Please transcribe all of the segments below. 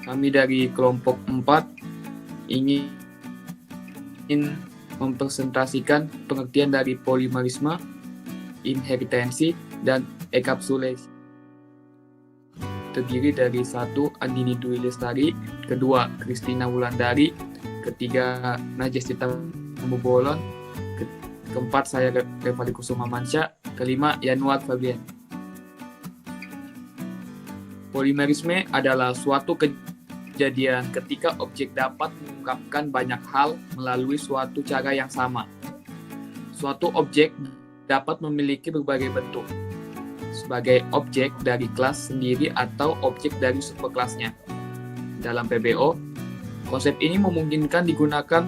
Kami dari kelompok 4 ingin mempresentasikan pengertian dari polimerisme, inheritansi, dan enkapsulasi. Terdiri dari 1. Andini Dwi Lestari, kedua Kristina Wulandari, ketiga Najas Cita Mubolon, keempat saya Revali Kusuma Mansya, kelima Yanuar Fabian. Polimerisme adalah suatu kejadian ketika objek dapat mengungkapkan banyak hal melalui suatu cara yang sama. Suatu objek dapat memiliki berbagai bentuk, sebagai objek dari kelas sendiri atau objek dari superkelasnya. Dalam PBO, konsep ini memungkinkan digunakan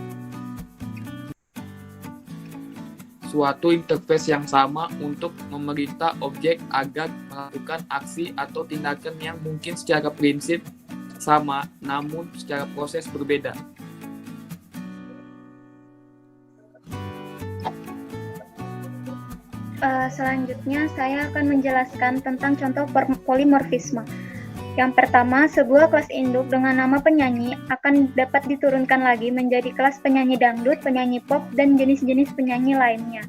suatu interface yang sama untuk memerintah objek agar melakukan aksi atau tindakan yang mungkin secara prinsip sama, namun secara proses berbeda. Selanjutnya, saya akan menjelaskan tentang contoh polimorfisme. Yang pertama, sebuah kelas induk dengan nama penyanyi akan dapat diturunkan lagi menjadi kelas penyanyi dangdut, penyanyi pop, dan jenis-jenis penyanyi lainnya.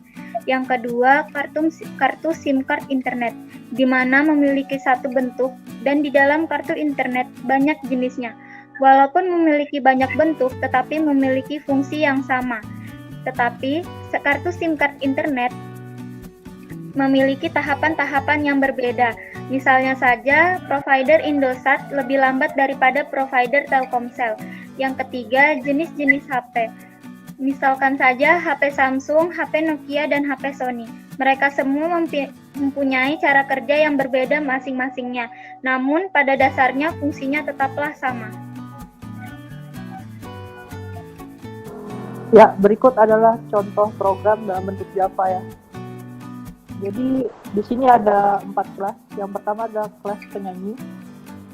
Yang kedua, kartu SIM card internet, di mana memiliki satu bentuk dan di dalam kartu internet banyak jenisnya. Walaupun memiliki banyak bentuk, tetapi memiliki fungsi yang sama. Tetapi, kartu SIM card internet memiliki tahapan-tahapan yang berbeda. Misalnya saja, provider Indosat lebih lambat daripada provider Telkomsel. Yang ketiga, jenis-jenis HP. Misalkan saja HP Samsung, HP Nokia, dan HP Sony. Mereka semua mempunyai cara kerja yang berbeda masing-masingnya. Namun, pada dasarnya fungsinya tetaplah sama. Ya, berikut adalah contoh program dalam bentuk Java ya. Jadi di sini ada 4 kelas. Yang pertama adalah kelas penyanyi,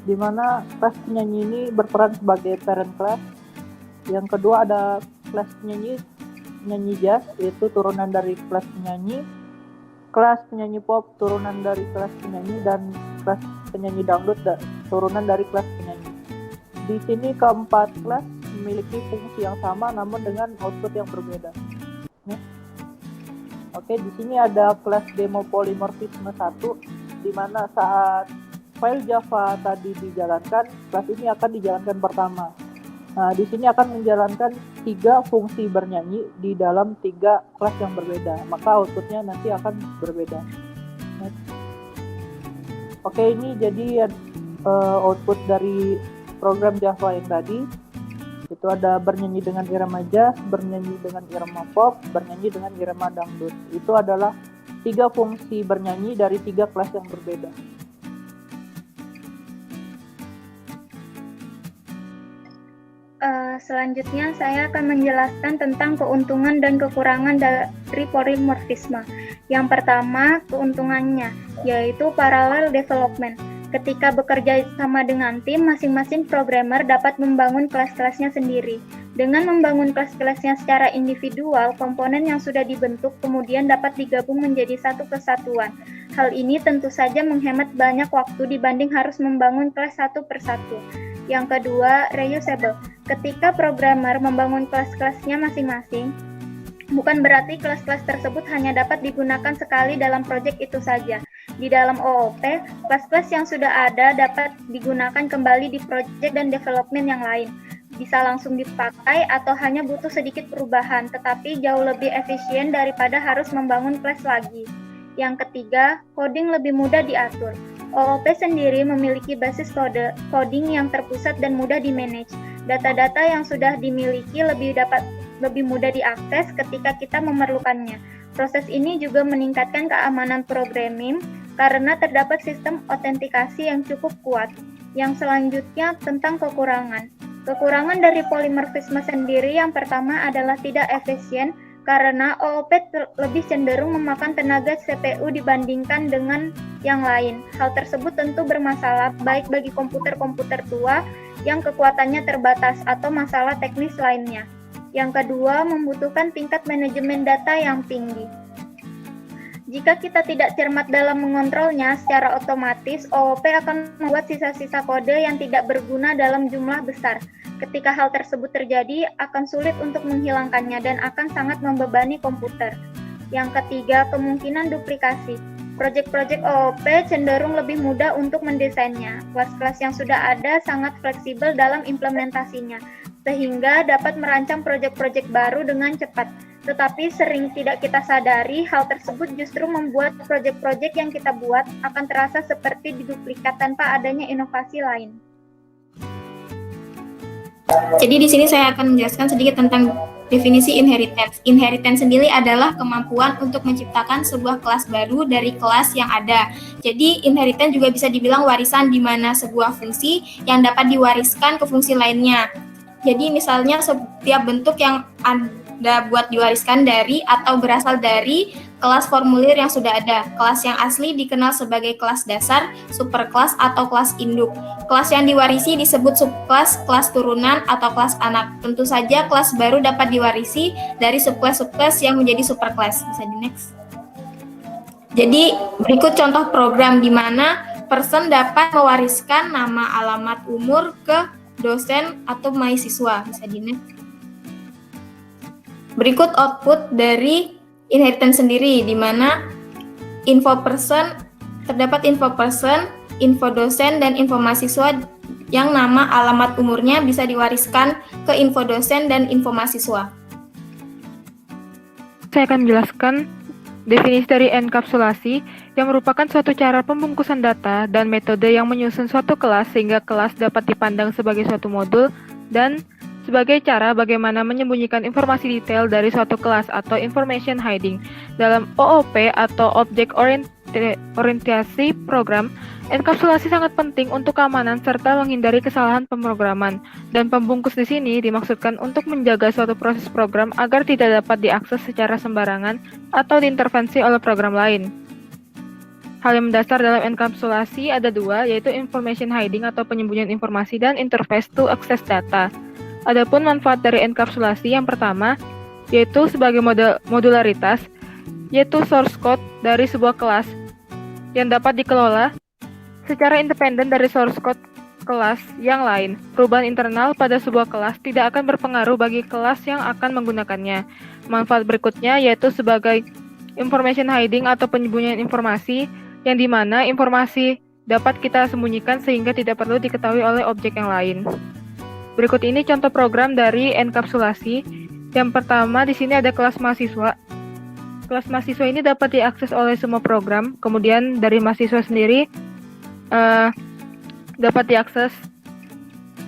di mana kelas penyanyi ini berperan sebagai parent class. Yang kedua ada kelas penyanyi jazz, yaitu turunan dari kelas penyanyi pop turunan dari kelas penyanyi, dan kelas penyanyi dangdut turunan dari kelas penyanyi. Di sini keempat kelas memiliki fungsi yang sama namun dengan output yang berbeda. Oke, di sini ada kelas demo polimorfisme 1, di mana saat file Java tadi dijalankan, kelas ini akan dijalankan pertama. Nah, di sini akan menjalankan 3 fungsi bernyanyi di dalam 3 kelas yang berbeda, maka outputnya nanti akan berbeda. Oke, ini jadi output dari program Java yang tadi. Itu ada bernyanyi dengan irama jazz, bernyanyi dengan irama pop, bernyanyi dengan irama dangdut. Itu adalah 3 fungsi bernyanyi dari 3 kelas yang berbeda. Selanjutnya, saya akan menjelaskan tentang keuntungan dan kekurangan dari polimorfisme. Yang pertama, keuntungannya, yaitu parallel development. Ketika bekerja sama dengan tim, masing-masing programmer dapat membangun kelas-kelasnya sendiri. Dengan membangun kelas-kelasnya secara individual, komponen yang sudah dibentuk kemudian dapat digabung menjadi satu kesatuan. Hal ini tentu saja menghemat banyak waktu dibanding harus membangun kelas satu persatu. Yang kedua, reusable. Ketika programmer membangun kelas-kelasnya masing-masing, bukan berarti kelas-kelas tersebut hanya dapat digunakan sekali dalam proyek itu saja. Di dalam OOP, kelas-kelas yang sudah ada dapat digunakan kembali di proyek dan development yang lain. Bisa langsung dipakai atau hanya butuh sedikit perubahan, tetapi jauh lebih efisien daripada harus membangun kelas lagi. Yang ketiga, coding lebih mudah diatur. OOP sendiri memiliki basis coding yang terpusat dan mudah di-manage. Data-data yang sudah dimiliki lebih mudah diakses ketika kita memerlukannya. Proses ini juga meningkatkan keamanan programming karena terdapat sistem autentikasi yang cukup kuat. Yang selanjutnya tentang kekurangan. Kekurangan dari polimorfisme sendiri yang pertama adalah tidak efisien karena OOP lebih cenderung memakan tenaga CPU dibandingkan dengan yang lain. Hal tersebut tentu bermasalah baik bagi komputer-komputer tua yang kekuatannya terbatas atau masalah teknis lainnya. Yang kedua, membutuhkan tingkat manajemen data yang tinggi. Jika kita tidak cermat dalam mengontrolnya, secara otomatis OOP akan membuat sisa-sisa kode yang tidak berguna dalam jumlah besar. Ketika hal tersebut terjadi, akan sulit untuk menghilangkannya dan akan sangat membebani komputer. Yang ketiga, kemungkinan duplikasi. Proyek-proyek OOP cenderung lebih mudah untuk mendesainnya. Kelas-kelas yang sudah ada sangat fleksibel dalam implementasinya, sehingga dapat merancang proyek-proyek baru dengan cepat. Tetapi sering tidak kita sadari, hal tersebut justru membuat proyek-proyek yang kita buat akan terasa seperti diduplikat tanpa adanya inovasi lain. Jadi di sini saya akan menjelaskan sedikit tentang definisi inheritance. Inheritance sendiri adalah kemampuan untuk menciptakan sebuah kelas baru dari kelas yang ada. Jadi inheritance juga bisa dibilang warisan di mana sebuah fungsi yang dapat diwariskan ke fungsi lainnya. Jadi misalnya setiap bentuk yang ada buat diwariskan dari atau berasal dari kelas formulir yang sudah ada. Kelas yang asli dikenal sebagai kelas dasar, superkelas, atau kelas induk. Kelas yang diwarisi disebut subkelas, kelas turunan, atau kelas anak. Tentu saja kelas baru dapat diwarisi dari subkelas-subkelas yang menjadi superkelas. Bisa di next. Jadi berikut contoh program di mana person dapat mewariskan nama, alamat, umur ke dosen atau mahasiswa. Bisa di next. Berikut output dari inheritance sendiri, di mana info person, terdapat info person, info dosen, dan info mahasiswa yang nama, alamat, umurnya bisa diwariskan ke info dosen dan info mahasiswa. Saya akan menjelaskan definisi dari enkapsulasi yang merupakan suatu cara pembungkusan data dan metode yang menyusun suatu kelas sehingga kelas dapat dipandang sebagai suatu modul dan sebagai cara bagaimana menyembunyikan informasi detail dari suatu kelas atau information hiding. Dalam OOP atau Object Orientasi Program, enkapsulasi sangat penting untuk keamanan serta menghindari kesalahan pemrograman. Dan pembungkus di sini dimaksudkan untuk menjaga suatu proses program agar tidak dapat diakses secara sembarangan atau diintervensi oleh program lain. Hal yang mendasar dalam enkapsulasi ada dua, yaitu information hiding atau penyembunyian informasi dan interface to access data. Adapun manfaat dari enkapsulasi yang pertama, yaitu sebagai modularitas, yaitu source code dari sebuah kelas yang dapat dikelola secara independen dari source code kelas yang lain. Perubahan internal pada sebuah kelas tidak akan berpengaruh bagi kelas yang akan menggunakannya. Manfaat berikutnya yaitu sebagai information hiding atau penyembunyian informasi, yang dimana informasi dapat kita sembunyikan sehingga tidak perlu diketahui oleh objek yang lain. Berikut ini contoh program dari enkapsulasi. Yang pertama di sini ada kelas mahasiswa. Kelas mahasiswa ini dapat diakses oleh semua program. Kemudian dari mahasiswa sendiri dapat diakses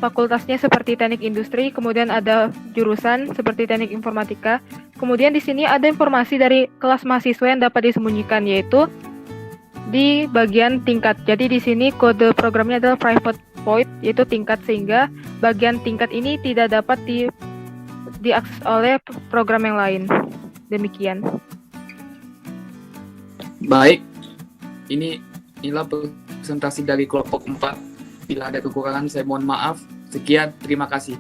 fakultasnya seperti teknik industri. Kemudian ada jurusan seperti teknik informatika. Kemudian di sini ada informasi dari kelas mahasiswa yang dapat disembunyikan, yaitu di bagian tingkat. Jadi di sini kode programnya adalah private void, yaitu tingkat, sehingga bagian tingkat ini tidak dapat diakses oleh program yang lain. Demikian. Baik, inilah presentasi dari kelompok 4. Bila ada kekurangan saya mohon maaf. Sekian, terima kasih.